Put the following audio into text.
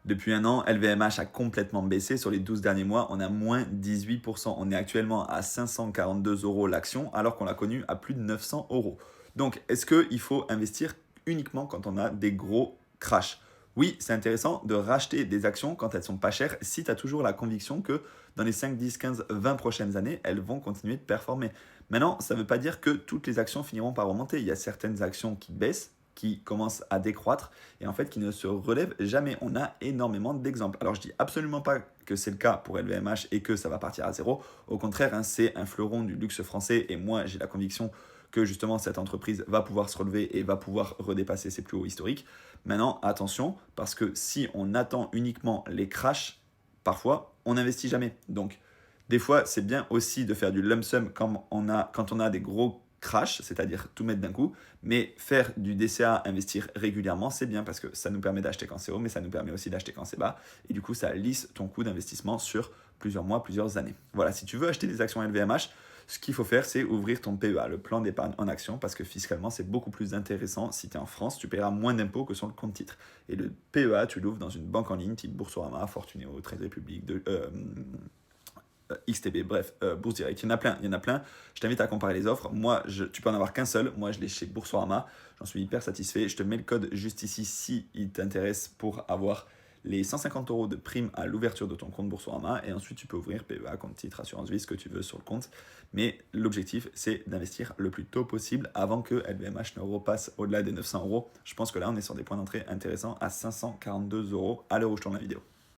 Depuis un an, LVMH a complètement baissé. Sur les 12 derniers mois, on a moins 18%. On est actuellement à 542 euros l'action, alors qu'on l'a connu à plus de 900 euros. Donc, est-ce qu'il faut investir uniquement quand on a des gros crashs? Oui, c'est intéressant de racheter des actions quand elles sont pas chères, si tu as toujours la conviction que dans les 5, 10, 15, 20 prochaines années, elles vont continuer de performer. Maintenant, ça ne veut pas dire que toutes les actions finiront par remonter. Il y a certaines actions qui baissent, qui commencent à décroître et en fait qui ne se relèvent jamais. On a énormément d'exemples. Alors je dis absolument pas que c'est le cas pour LVMH et que ça va partir à zéro. Au contraire, hein, c'est un fleuron du luxe français et moi j'ai la conviction que justement cette entreprise va pouvoir se relever et va pouvoir redépasser ses plus hauts historiques. Maintenant, attention, parce que si on attend uniquement les crashs, parfois on n'investit jamais. Donc des fois, c'est bien aussi de faire du lump sum quand on a des gros crash, c'est-à-dire tout mettre d'un coup, mais faire du DCA, investir régulièrement, c'est bien parce que ça nous permet d'acheter quand c'est haut, mais ça nous permet aussi d'acheter quand c'est bas, et du coup ça lisse ton coût d'investissement sur plusieurs mois, plusieurs années. Voilà, si tu veux acheter des actions LVMH, ce qu'il faut faire, c'est ouvrir ton PEA, le plan d'épargne en action, parce que fiscalement, c'est beaucoup plus intéressant. Si tu es en France, tu paieras moins d'impôts que sur le compte titre. Et le PEA, tu l'ouvres dans une banque en ligne, type Boursorama, Fortunéo, Trade Republic, XTB, bref, Bourse Direct. Il y en a plein, il y en a plein. Je t'invite à comparer les offres. Moi, tu peux en avoir qu'un seul. Moi, je l'ai chez Boursorama. J'en suis hyper satisfait. Je te mets le code juste ici si il t'intéresse pour avoir les 150 euros de prime à l'ouverture de ton compte Boursorama. Et ensuite, tu peux ouvrir PEA, compte titre, assurance vie, ce que tu veux sur le compte. Mais l'objectif, c'est d'investir le plus tôt possible avant que LVMH ne repasse au-delà des 900 euros. Je pense que là, on est sur des points d'entrée intéressants à 542 euros à l'heure où je tourne la vidéo.